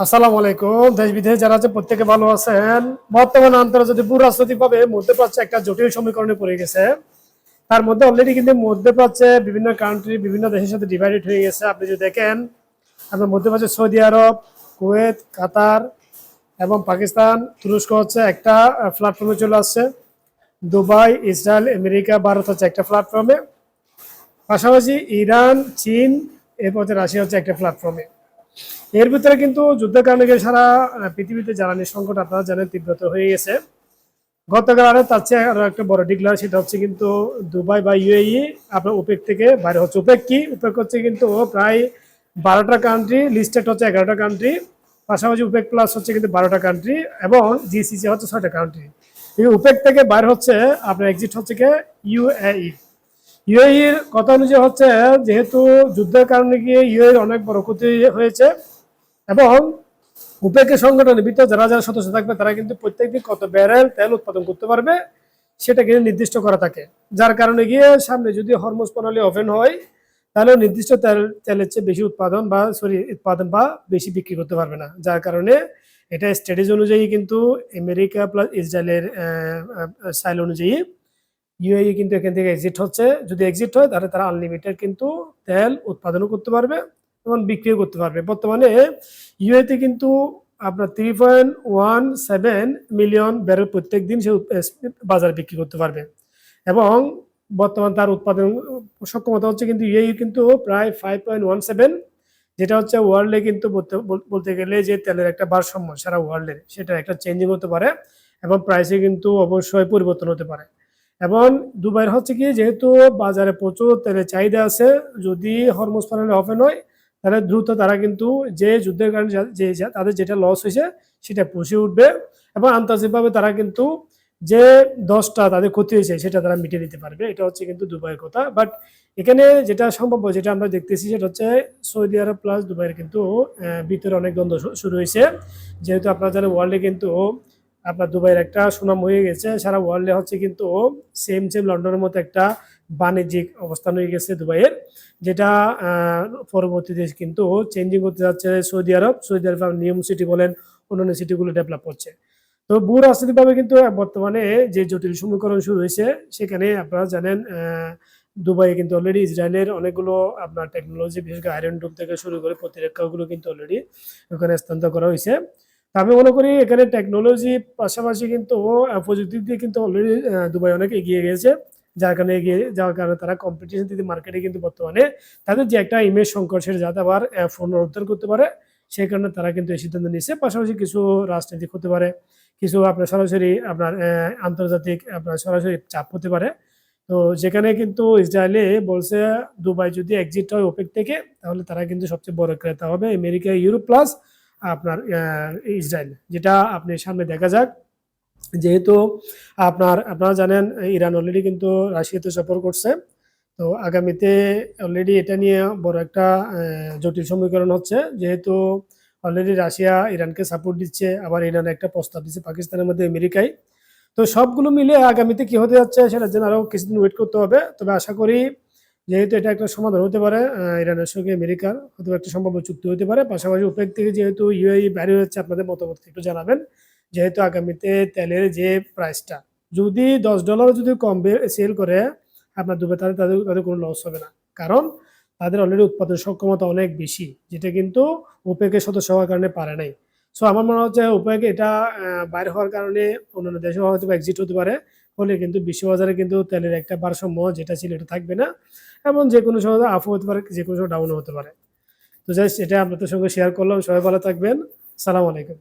আসসালামু আলাইকুম। দেশ বিদেশে যারা আছে প্রত্যেকে ভালো আছেন। বর্তমানে আন্তর্জাতিক ভূরাজনৈতিকভাবে মধ্যপ্রাচ্য একটা জটিল সমীকরণে পড়ে গেছে। তার মধ্যে অলরেডি কিন্তু মধ্যপ্রাচ্যে বিভিন্ন কান্ট্রি বিভিন্ন দেশের সাথে ডিভাইডেড হয়ে গেছে। আপনি যদি দেখেন আপনার মধ্যপ্রাচ্যে সৌদি আরব, কুয়েত, কাতার এবং পাকিস্তান, তুরস্ক হচ্ছে একটা প্ল্যাটফর্মে চলে আসছে। দুবাই, ইসরায়েল, আমেরিকা, ভারত হচ্ছে একটা প্ল্যাটফর্মে। পাশাপাশি ইরান, চীন, এরপর রাশিয়া হচ্ছে একটা প্ল্যাটফর্মে। এর ভিতরে কিন্তু যুদ্ধের কারণে সারা পৃথিবীতে জ্বালানি সংকট আপনারা জানেন তীব্রতর হয়ে গেছে। গতকাল আরো তার চেয়ে আরো একটা বড় ডিক্লার, সেটা হচ্ছে কিন্তু দুবাই বা ইউএই আপনার ওপেক থেকে বাইরে হচ্ছে। ওপেক কি? ওপেক হচ্ছে কিন্তু প্রায় 12টা কান্ট্রি, লিস্টেড হচ্ছে 11টা কান্ট্রি, পাশাপাশি ওপেক প্লাস হচ্ছে কিন্তু 12টা কান্ট্রি এবং জিসিসি হচ্ছে 6টা কান্ট্রি। এই ওপেক থেকে বাইরে হচ্ছে আপনার এক্সিট হচ্ছে কি ইউএই। ইউএইর কথা অনুযায়ী হচ্ছে যেহেতু যুদ্ধের কারণে গিয়ে ইউএইর অনেক বড় ক্ষতি হয়েছে এবং ওপেকের সংগঠনের ভিতরে যারা যারা সদস্য থাকবে তারা কিন্তু প্রত্যেকদিন কত ব্যারেল তেল উৎপাদন করতে পারবে সেটা কিন্তু নির্দিষ্ট করা থাকে। যার কারণে গিয়ে সামনে যদি হরমুজ প্রণালী ওপেন হয় তাহলে নির্দিষ্ট তেলের চেয়ে বেশি উৎপাদন বা বেশি বিক্রি করতে পারবে না। যার কারণে এটা স্ট্র্যাটেজি অনুযায়ী কিন্তু আমেরিকা প্লাস ইসরায়েলের সাইল অনুযায়ী ইউএই কিন্তু এখান থেকে এক্সিট হচ্ছে। যদি এক্সিট হয় তাহলে তারা আনলিমিটেড কিন্তু তেল উৎপাদনও করতে পারবে এবং বিক্রিও করতে পারবে। বর্তমানে ইউএতে কিন্তু আপনার 3.17 মিলিয়ন ব্যারেল প্রত্যেক দিন সে বাজারে বিক্রি করতে পারবে এবং বর্তমান তার উৎপাদন সক্ষমতা হচ্ছে কিন্তু ইউএই কিন্তু প্রায় 5.17, যেটা হচ্ছে ওয়ার্ল্ডে কিন্তু বলতে গেলে যে তেলের একটা ভারসাম্য সারা ওয়ার্ল্ডের, সেটা একটা চেঞ্জিং হতে পারে এবং প্রাইসে কিন্তু অবশ্যই পরিবর্তন হতে পারে। এবং দুবাইয়ের হচ্ছে কি, যেহেতু বাজারে প্রচুর তেলের চাহিদা আছে, যদি হরমুজ প্রণালী ওপেন হয় তাহলে দ্রুত তারা কিন্তু যে যুদ্ধের কারণে যে তাদের যেটা লস হয়েছে সেটা পুষিয়ে উঠবে এবং আন্তর্জাতিকভাবে তারা কিন্তু যে 10টা তাদের ক্ষতি হয়েছে সেটা তারা মিটিয়ে দিতে পারবে। এটা হচ্ছে কিন্তু দুবাইয়ের কথা। বাট এখানে যেটা সম্ভব, যেটা আমরা দেখতেছি সেটা হচ্ছে সৌদি আরব প্লাস দুবাইয়ের কিন্তু ভিতরে অনেক দ্বন্দ্ব শুরু হয়েছে। যেহেতু আপনারা জানেন ওয়ার্ল্ডে কিন্তু আপনার দুবাইয়ের একটা সুনাম হয়ে গেছে, সারা ওয়ার্ল্ডে হচ্ছে কিন্তু সেম লন্ডনের মতো একটা বাণিজ্যিক অবস্থান হয়ে গেছে দুবাইয়ের, যেটা পরবর্তীতে কিন্তু চেঞ্জিং করতে যাচ্ছে সৌদি আরব। সৌদি আরব নিয়ম সিটি বলেন অন্যান্য সিটিগুলো ডেভেলপ করছে। তো ভূ রাজনৈতিকভাবে কিন্তু বর্তমানে যে জটিল সমীকরণ শুরু হয়েছে, সেখানে আপনারা জানেন দুবাই কিন্তু অলরেডি ইসরায়েলের অনেকগুলো আপনার টেকনোলজি, বিশেষ করে আয়রন ডোম থেকে শুরু করে প্রতিরক্ষাগুলো কিন্তু অলরেডি ওখানে স্থানান্তর করা হয়েছে। আমি মনে করি এখানে টেকনোলজি পাশাপাশি কিন্তু প্রযুক্তি দিয়ে কিন্তু অলরেডি দুবাই অনেক এগিয়ে গেছে। যার কারণে এগিয়ে যাওয়ার কারণে তারা কম্পিটিশন দিতে মার্কেটে কিন্তু বর্তমানে তাদের যে একটা ইমেজ সংকট সেটা যাতে আবার পুনরুদ্ধার করতে পারে, সেই কারণে তারা কিন্তু এই সিদ্ধান্ত নিচ্ছে। পাশাপাশি কিছু রাজনৈতিক হতে পারে, কিছু আপনার সরাসরি আপনার আন্তর্জাতিক আপনার সরাসরি চাপ হতে পারে। তো যেখানে কিন্তু ইসরায়েলে বলছে দুবাই যদি এক্সিট হয় ওপেক থেকে তাহলে তারা কিন্তু সবচেয়ে বড় ক্রেতা হবে আমেরিকা, ইউরোপ প্লাস আপনার ইসরায়েল, যেটা আপনি সামনে দেখা যাক। যেহেতু আপনারা জানেন ইরান অলরেডি কিন্তু রাশিয়াতে সফর করছে। তো আগামীতে অলরেডি এটা নিয়ে বড় একটা জটিল সমীকরণ হচ্ছে, যেহেতু অলরেডি রাশিয়া ইরানকে সাপোর্ট দিচ্ছে, আবার ইরান একটা প্রস্তাব দিচ্ছে পাকিস্তানের মধ্যে আমেরিকায়। তো সবগুলো মিলে আগামীতে কি হতে যাচ্ছে সেটার জন্য আরো কিছুদিন ওয়েট করতে হবে। তবে আশা করি যেহেতু এটা একটা সমাধান হতে পারে, ইরানের সঙ্গে আমেরিকার হয়তো একটা সম্ভাব্য চুক্তি হতে পারে। পাশাপাশি ওপেক থেকে যেহেতু ইউএই বাইরে হচ্ছে, আপনাদের মতামত একটু জানাবেন। যেহেতু আগামীতে তেলের যে প্রাইসটা যদি $10 যদি কম সেল করে আপনার দুবাই, তাদের তাদের তাদের কোনো লস হবে না, কারণ তাদের অলরেডি উৎপাদন সক্ষমতা অনেক বেশি, যেটা কিন্তু ওপেকের সদস্য হওয়ার কারণে পারে নাই। সো আমার মনে হচ্ছে ওপেক এটা বাইরে হওয়ার কারণে অন্যান্য দেশে হয়তো এক্সিট হতে পারে, হলে কিন্তু বিশ্ববাজারে কিন্তু তেলের একটা ভারসাম্য যেটা ছিল এটা থাকবে না এবং যে কোনো সময় আপও হতে পারে, যে কোনো সময় ডাউনও হতে পারে। তো জাস্ট এটা আপনাদের সঙ্গে শেয়ার করলাম। সবাই ভালো থাকবেন। সালাম আলাইকুম।